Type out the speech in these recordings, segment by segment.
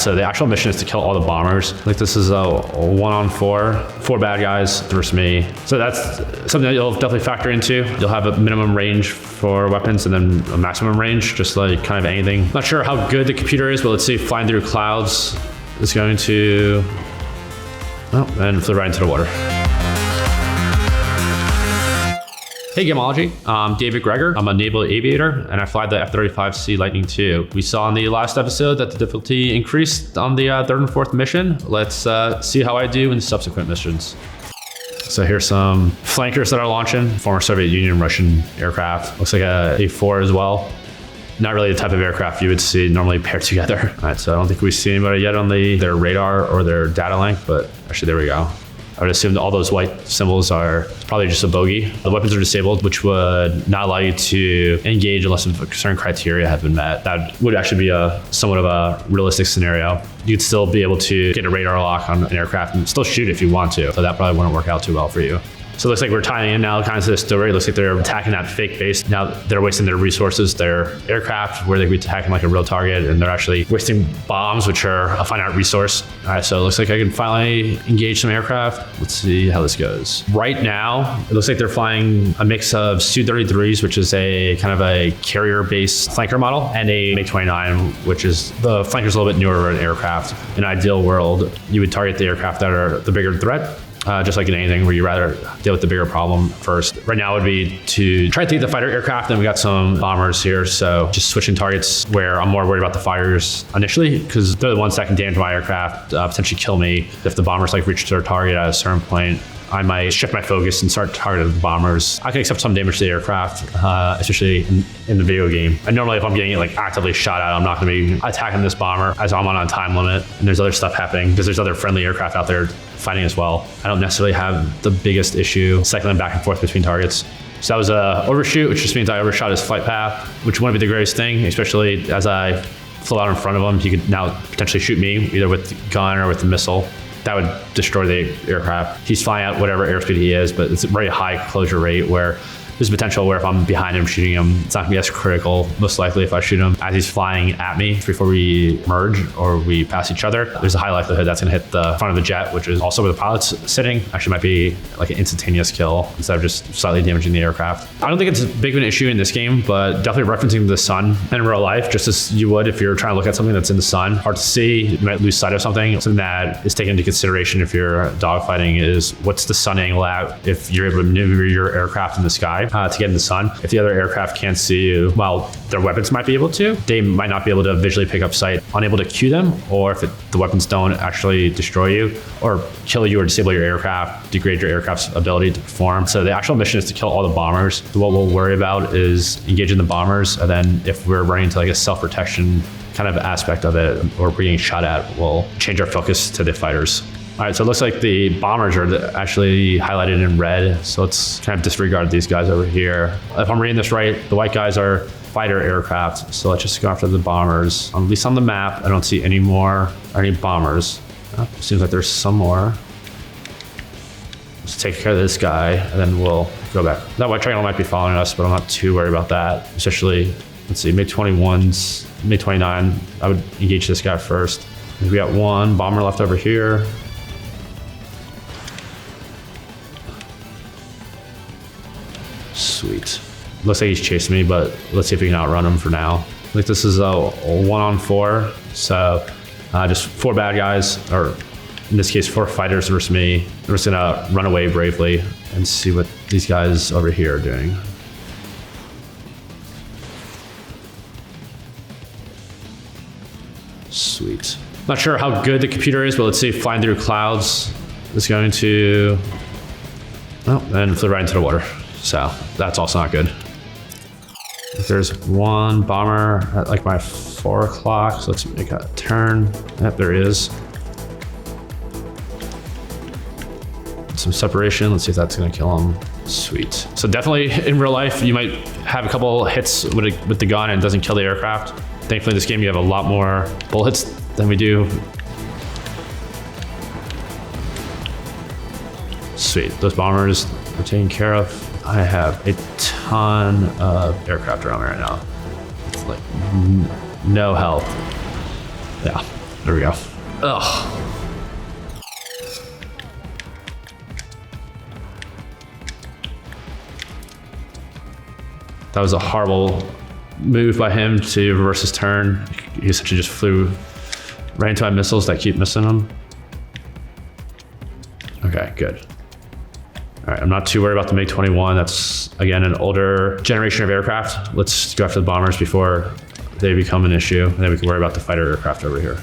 so the actual mission is to kill all the bombers. Like this is a 1-on-4, 4 bad guys versus me. So that's something that you'll definitely factor into. You'll have a minimum range for weapons and then a maximum range, just like kind of anything. Not sure how good the computer is, but let's see, flying through clouds is going to, and flew right into the water. Hey Gamology, I'm David Gregor. I'm a naval aviator and I fly the F-35C Lightning II. We saw in the last episode that the difficulty increased on the third and fourth mission. Let's see how I do in subsequent missions. So here's some flankers that are launching. Former Soviet Union Russian aircraft. Looks like a A4 as well. Not really the type of aircraft you would see normally paired together. All right, so I don't think we see anybody yet on their radar or their data link, but actually there we go. I would assume that all those white symbols are probably just a bogey. The weapons are disabled, which would not allow you to engage unless certain criteria have been met. That would actually be somewhat of a realistic scenario. You'd still be able to get a radar lock on an aircraft and still shoot if you want to, so that probably wouldn't work out too well for you. So it looks like we're tying in now kind of to the story. It looks like they're attacking that fake base. Now they're wasting their resources, their aircraft, where they could be attacking like a real target, and they're actually wasting bombs, which are a finite resource. All right, so it looks like I can finally engage some aircraft. Let's see how this goes. Right now, it looks like they're flying a mix of Su-33s, which is a kind of a carrier-based flanker model, and a MiG-29, which is the flanker's a little bit newer an aircraft. In an ideal world, you would target the aircraft that are the bigger threat. Just like in anything where you rather deal with the bigger problem first. Right now would be to try to take the fighter aircraft, and we got some bombers here, so just switching targets where I'm more worried about the fighters initially, because they're the ones that can damage my aircraft, potentially kill me. If the bombers like reach their target at a certain point, I might shift my focus and start targeting the bombers. I can accept some damage to the aircraft, especially in the video game. And normally if I'm getting it like actively shot at, I'm not gonna be attacking this bomber as I'm on a time limit, and there's other stuff happening because there's other friendly aircraft out there fighting as well. I don't necessarily have the biggest issue cycling back and forth between targets. So that was a overshoot, which just means I overshot his flight path, which wouldn't be the greatest thing, especially as I flew out in front of him. He could now potentially shoot me either with the gun or with the missile. That would destroy the aircraft. He's flying at whatever airspeed he is, but it's a very high closure rate where there's potential where if I'm behind him shooting him, it's not gonna be as critical, most likely if I shoot him as he's flying at me before we merge or we pass each other. There's a high likelihood that's gonna hit the front of the jet, which is also where the pilot's sitting. Actually might be like an instantaneous kill instead of just slightly damaging the aircraft. I don't think it's as big of an issue in this game, but definitely referencing the sun in real life, just as you would if you're trying to look at something that's in the sun. Hard to see, you might lose sight of something. Something that is taken into consideration if you're dogfighting is what's the sun angle at if you're able to maneuver your aircraft in the sky to get in the sun. If the other aircraft can't see you, well, their weapons might be able to. They might not be able to visually pick up sight, unable to cue them, or if the weapons don't actually destroy you or kill you or disable your aircraft, degrade your aircraft's ability to perform. So the actual mission is to kill all the bombers. What we'll worry about is engaging the bombers, and then if we're running into like a self-protection kind of aspect of it, or we're getting shot at, we'll change our focus to the fighters. All right, so it looks like the bombers are actually highlighted in red. So let's kind of disregard these guys over here. If I'm reading this right, the white guys are fighter aircraft. So let's just go after the bombers. At least on the map, I don't see any bombers. Seems like there's some more. Let's take care of this guy, and then we'll go back. That white triangle might be following us, but I'm not too worried about that. Especially, let's see, MiG-21s, MiG-29. I would engage this guy first. We got one bomber left over here. Sweet. Looks like he's chasing me, but let's see if we can outrun him for now. Like this is a 1-on-4, so just 4 bad guys, or in this case 4 fighters versus me. I'm just gonna run away bravely and see what these guys over here are doing. Sweet. Not sure how good the computer is, but let's see, flying through clouds is going to, and flew right into the water. So that's also not good. There's one bomber at like my 4 o'clock, so let's make a turn. Yep, there he is. Some separation, let's see if that's gonna kill him. Sweet. So definitely in real life, you might have a couple hits with the gun and it doesn't kill the aircraft. Thankfully in this game, you have a lot more bullets than we do. Sweet, those bombers are taken care of. I have a ton of aircraft around me right now. It's like no health. Yeah, There we go. Ugh. That was a horrible move by him to reverse his turn. He essentially just flew right into my missiles that keep missing him. Okay, good. All right, I'm not too worried about the MiG-21. That's, again, an older generation of aircraft. Let's go after the bombers before they become an issue, and then we can worry about the fighter aircraft over here.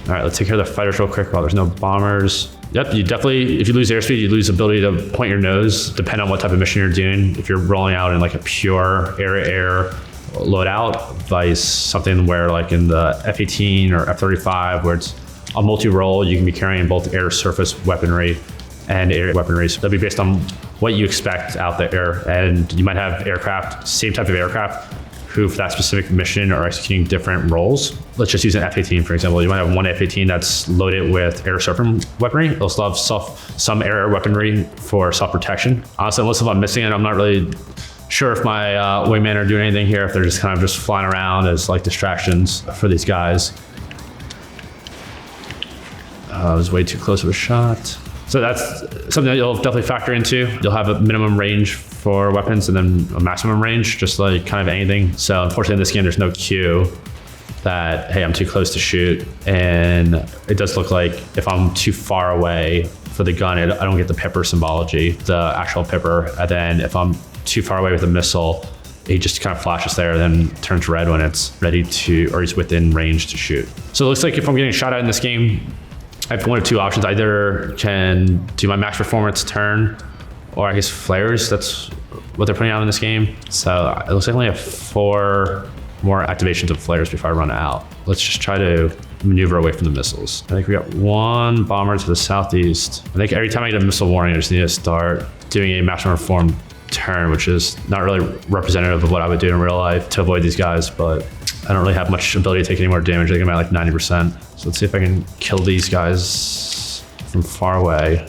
All right, let's take care of the fighters real quick while there's no bombers. Yep, you definitely, if you lose airspeed, you lose the ability to point your nose, depending on what type of mission you're doing. If you're rolling out in like a pure air-to-air loadout, vice something where like in the F-18 or F-35, where it's a multi-role, you can be carrying both air-surface weaponry and air weaponry. So that'll be based on what you expect out there. And you might have aircraft, same type of aircraft, who for that specific mission are executing different roles. Let's just use an F-18, for example. You might have one F-18 that's loaded with air-surface weaponry. It'll still have some air weaponry for self-protection. Honestly, unless if I'm missing it, I'm not really sure if my wingmen are doing anything here, if they're just kind of just flying around as like distractions for these guys. I was way too close of a shot. So that's something that you'll definitely factor into. You'll have a minimum range for weapons and then a maximum range, just like kind of anything. So unfortunately in this game, there's no cue that, hey, I'm too close to shoot. And it does look like if I'm too far away for the gun, I don't get the pipper symbology, the actual pipper. And then if I'm too far away with a missile, it just kind of flashes there, then turns red when it's ready to, or it's within range to shoot. So it looks like if I'm getting shot at in this game, I have one of two options. Either can do my max performance turn, or I guess flares. That's what they're putting out in this game. So it looks like I only have 4 more activations of flares before I run out. Let's just try to maneuver away from the missiles. I think we got 1 bomber to the southeast. I think every time I get a missile warning, I just need to start doing a maximum perform turn, which is not really representative of what I would do in real life to avoid these guys, but I don't really have much ability to take any more damage. I think I'm at like 90%. So let's see if I can kill these guys from far away.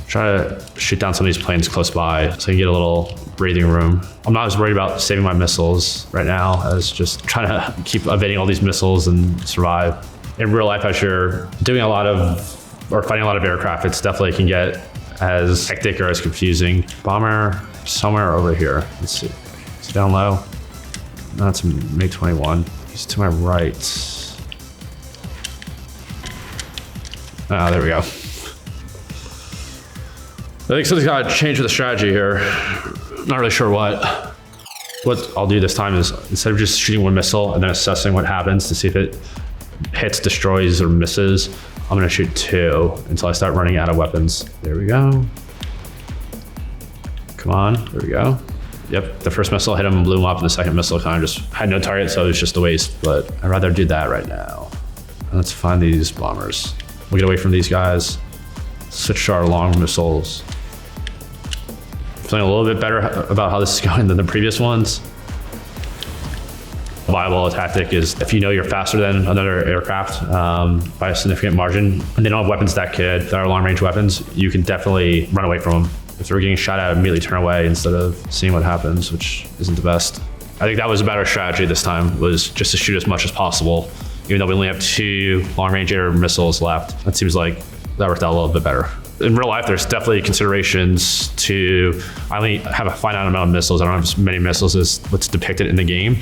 Try to shoot down some of these planes close by so I can get a little breathing room. I'm not as worried about saving my missiles right now as just trying to keep evading all these missiles and survive. In real life, as you're doing a lot of, or fighting a lot of aircraft, it's definitely can get as hectic or as confusing. Bomber somewhere over here. Let's see. Is he down low? No, that's a MiG-21. He's to my right. Ah, there we go. I think something's got to change with the strategy here. Not really sure what. What I'll do this time is instead of just shooting 1 missile and then assessing what happens to see if it hits, destroys, or misses, I'm gonna shoot 2 until I start running out of weapons. There we go. Come on, there we go. Yep, the first missile hit him and blew him up, and the second missile kind of just had no target, so it was just a waste, but I'd rather do that right now. Let's find these bombers. We'll get away from these guys. Switch to our long missiles. Feeling a little bit better about how this is going than the previous ones. A viable tactic is if you know you're faster than another aircraft by a significant margin, and they don't have weapons that are long range weapons, you can definitely run away from them. If they're getting shot at, immediately turn away instead of seeing what happens, which isn't the best. I think that was a better strategy this time, was just to shoot as much as possible, even though we only have 2 long range air missiles left. That seems like that worked out a little bit better. In real life, there's definitely considerations to, I only have a finite amount of missiles. I don't have as many missiles as what's depicted in the game.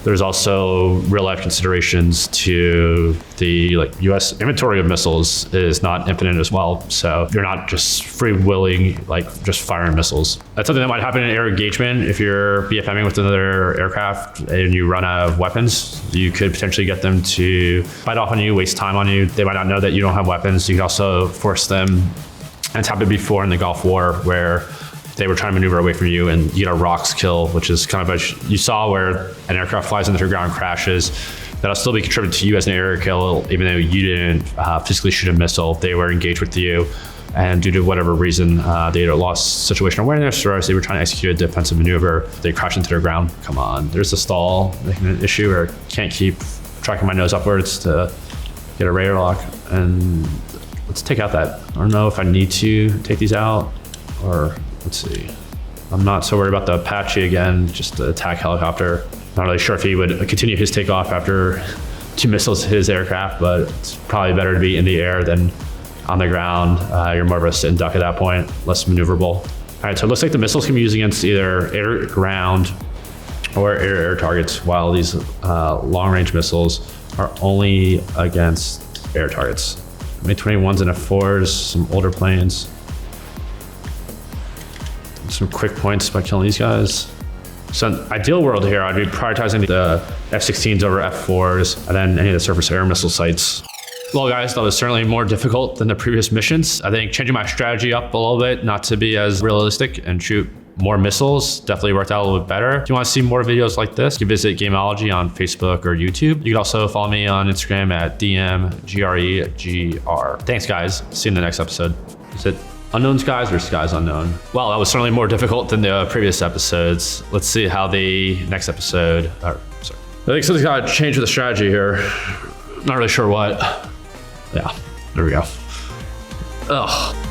There's also real life considerations to the US inventory of missiles is not infinite as well. So you're not just free-willing, just firing missiles. That's something that might happen in air engagement. If you're BFMing with another aircraft and you run out of weapons, you could potentially get them to fight off on you, waste time on you. They might not know that you don't have weapons. You can also force them, and it's happened before in the Gulf War where they were trying to maneuver away from you and you get a rocks kill, which is kind of you saw where an aircraft flies into the ground and crashes. That'll still be contributed to you as an air kill, even though you didn't physically shoot a missile. They were engaged with you, and due to whatever reason, they either lost situational awareness or they were trying to execute a defensive maneuver. They crashed into their ground. Come on, there's a stall, making an issue where I can't keep tracking my nose upwards to get a radar lock. And let's take out that. I don't know if I need to take these out or let's see. I'm not so worried about the Apache again, just the attack helicopter. Not really sure if he would continue his takeoff after 2 missiles hit his aircraft, but it's probably better to be in the air than on the ground. You're more of a sit and duck at that point, less maneuverable. All right, so it looks like the missiles can be used against either air, ground, or air targets, while these long-range missiles are only against air targets. MiG-21s and F4s, some older planes. Some quick points by killing these guys. So in an ideal world here, I'd be prioritizing the F-16s over F4s, and then any of the surface air missile sites. Well, guys, that was certainly more difficult than the previous missions. I think changing my strategy up a little bit, not to be as realistic and shoot more missiles, definitely worked out a little bit better. If you want to see more videos like this, you can visit Gamology on Facebook or YouTube. You can also follow me on Instagram at DMGREGR. Thanks, guys. See you in the next episode. Is it unknown skies or skies unknown? Well, that was certainly more difficult than the previous episodes. Let's see how the next episode, I think something's got to change with the strategy here. Not really sure what. Yeah, there we go. Ugh.